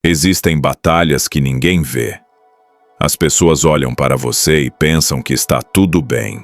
Existem batalhas que ninguém vê. As pessoas olham para você e pensam que está tudo bem,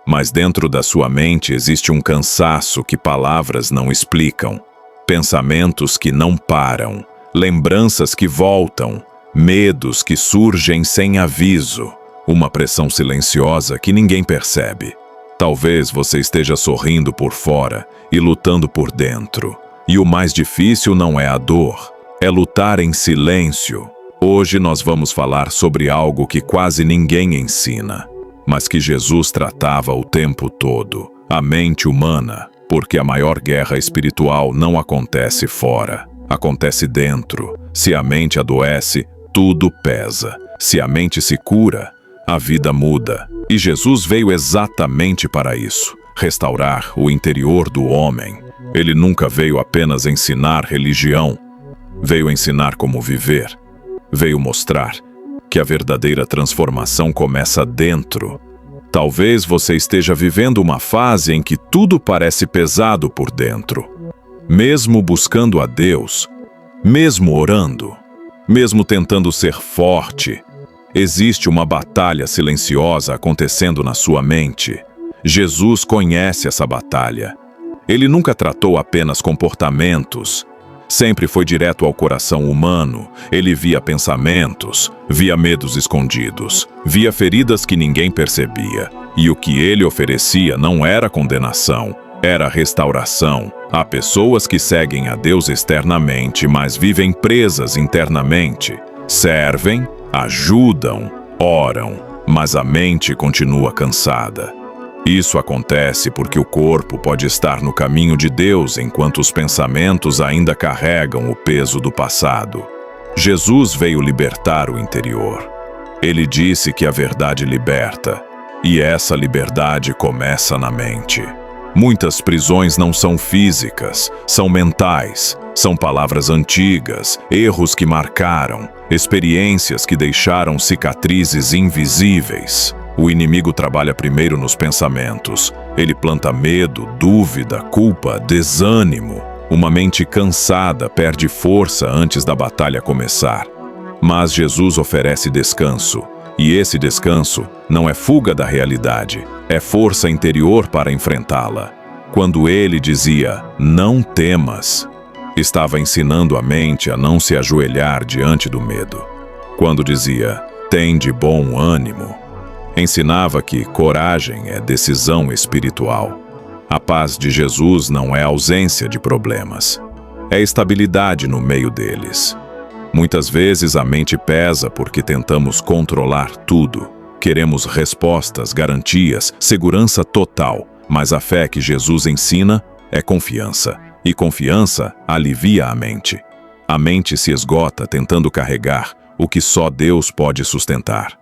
mas dentro da sua mente existe um cansaço que palavras não explicam, pensamentos que não param, lembranças que voltam, medos que surgem sem aviso, uma pressão silenciosa que ninguém percebe. Talvez você esteja sorrindo por fora e lutando por dentro. E o mais difícil não é a dor, é lutar em silêncio. Hoje nós vamos falar sobre algo que quase ninguém ensina, mas que Jesus tratava o tempo todo: a mente humana, porque a maior guerra espiritual não acontece fora, acontece dentro. Se a mente adoece, tudo pesa. Se a mente se cura, a vida muda. E Jesus veio exatamente para isso: restaurar o interior do homem. Ele nunca veio apenas ensinar religião, veio ensinar como viver. Veio mostrar que a verdadeira transformação começa dentro. Talvez você esteja vivendo uma fase em que tudo parece pesado por dentro. Mesmo buscando a Deus, mesmo orando, mesmo tentando ser forte, existe uma batalha silenciosa acontecendo na sua mente. Jesus conhece essa batalha. Ele nunca tratou apenas comportamentos. Sempre foi direto ao coração humano. Ele via pensamentos, via medos escondidos, via feridas que ninguém percebia. E o que ele oferecia não era condenação, era restauração. Há pessoas que seguem a Deus externamente, mas vivem presas internamente. Servem, ajudam, oram, mas a mente continua cansada. Isso acontece porque o corpo pode estar no caminho de Deus enquanto os pensamentos ainda carregam o peso do passado. Jesus veio libertar o interior. Ele disse que a verdade liberta, e essa liberdade começa na mente. Muitas prisões não são físicas, são mentais. São palavras antigas, erros que marcaram, experiências que deixaram cicatrizes invisíveis. O inimigo trabalha primeiro nos pensamentos. Ele planta medo, dúvida, culpa, desânimo. Uma mente cansada perde força antes da batalha começar. Mas Jesus oferece descanso. E esse descanso não é fuga da realidade, é força interior para enfrentá-la. Quando ele dizia, não temas, estava ensinando a mente a não se ajoelhar diante do medo. Quando dizia, tem de bom ânimo, ensinava que coragem é decisão espiritual. A paz de Jesus não é ausência de problemas, é estabilidade no meio deles. Muitas vezes a mente pesa porque tentamos controlar tudo. Queremos respostas, garantias, segurança total, mas a fé que Jesus ensina é confiança. E confiança alivia a mente. A mente se esgota tentando carregar o que só Deus pode sustentar.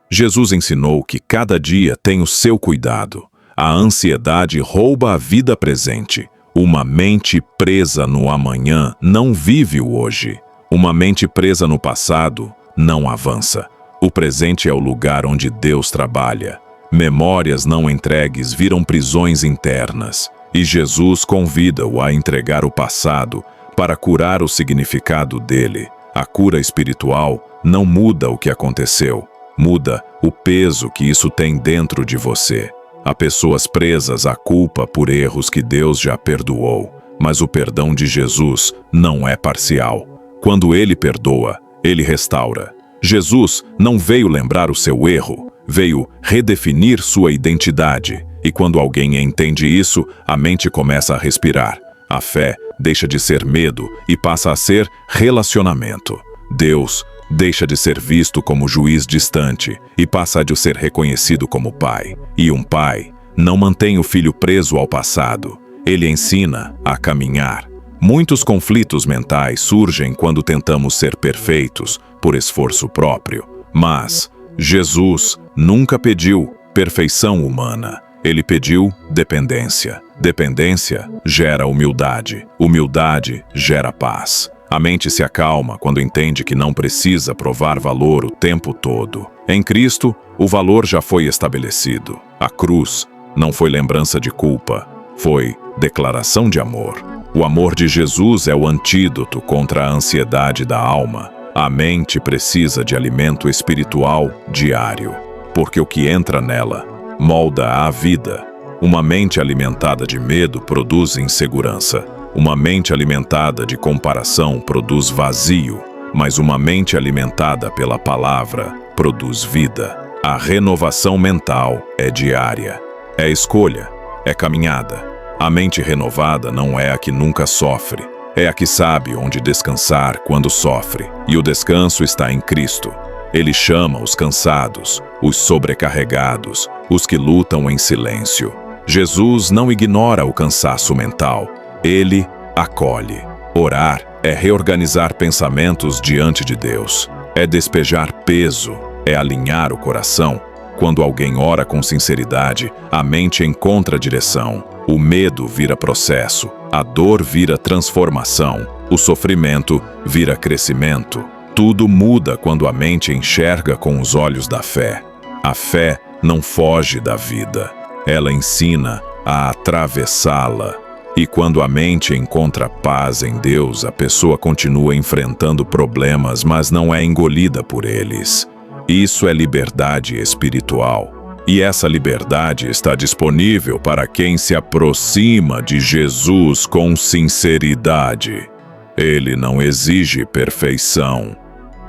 Jesus ensinou que cada dia tem o seu cuidado. A ansiedade rouba a vida presente. Uma mente presa no amanhã não vive o hoje. Uma mente presa no passado não avança. O presente é o lugar onde Deus trabalha. Memórias não entregues viram prisões internas. E Jesus convida-o a entregar o passado para curar o significado dele. A cura espiritual não muda o que aconteceu, muda o peso que isso tem dentro de você. Há pessoas presas à culpa por erros que Deus já perdoou, mas o perdão de Jesus não é parcial. Quando ele perdoa, ele restaura. Jesus não veio lembrar o seu erro, veio redefinir sua identidade. E quando alguém entende isso, a mente começa a respirar. A fé deixa de ser medo e passa a ser relacionamento. Deus deixa de ser visto como juiz distante e passa a ser reconhecido como pai. E um pai não mantém o filho preso ao passado. Ele ensina a caminhar. Muitos conflitos mentais surgem quando tentamos ser perfeitos por esforço próprio. Mas Jesus nunca pediu perfeição humana. Ele pediu dependência. Dependência gera humildade. Humildade gera paz. A mente se acalma quando entende que não precisa provar valor o tempo todo. Em Cristo, o valor já foi estabelecido. A cruz não foi lembrança de culpa, foi declaração de amor. O amor de Jesus é o antídoto contra a ansiedade da alma. A mente precisa de alimento espiritual diário, porque o que entra nela molda a vida. Uma mente alimentada de medo produz insegurança. Uma mente alimentada de comparação produz vazio, mas uma mente alimentada pela palavra produz vida. A renovação mental é diária, é escolha, é caminhada. A mente renovada não é a que nunca sofre, é a que sabe onde descansar quando sofre, e o descanso está em Cristo. Ele chama os cansados, os sobrecarregados, os que lutam em silêncio. Jesus não ignora o cansaço mental, ele acolhe. Orar é reorganizar pensamentos diante de Deus, é despejar peso, é alinhar o coração. Quando alguém ora com sinceridade, a mente encontra direção. O medo vira processo, a dor vira transformação, o sofrimento vira crescimento. Tudo muda quando a mente enxerga com os olhos da fé. A fé não foge da vida, ela ensina a atravessá-la. E quando a mente encontra paz em Deus, a pessoa continua enfrentando problemas, mas não é engolida por eles. Isso é liberdade espiritual. E essa liberdade está disponível para quem se aproxima de Jesus com sinceridade. Ele não exige perfeição.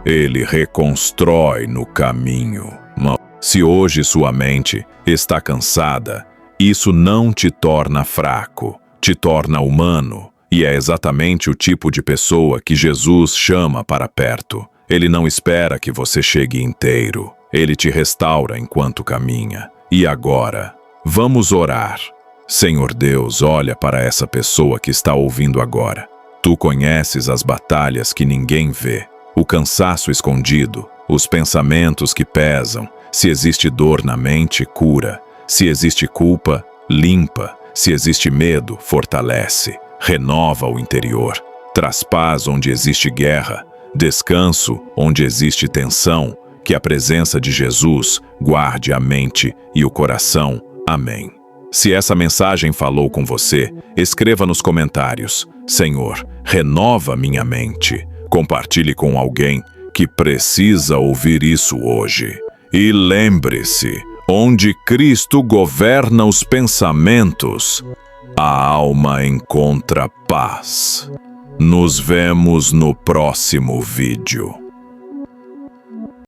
Ele reconstrói no caminho. Se hoje sua mente está cansada, isso não te torna fraco, te torna humano. E é exatamente o tipo de pessoa que Jesus chama para perto. Ele não espera que você chegue inteiro. Ele te restaura enquanto caminha. E agora, vamos orar. Senhor Deus, olha para essa pessoa que está ouvindo agora. Tu conheces as batalhas que ninguém vê, o cansaço escondido, os pensamentos que pesam. Se existe dor na mente, cura. Se existe culpa, limpa. Se existe medo, fortalece. Renova o interior. Traz paz onde existe guerra. Descanso onde existe tensão. Que a presença de Jesus guarde a mente e o coração. Amém. Se essa mensagem falou com você, escreva nos comentários: Senhor, renova minha mente. Compartilhe com alguém que precisa ouvir isso hoje. E lembre-se, onde Cristo governa os pensamentos, a alma encontra paz. Nos vemos no próximo vídeo.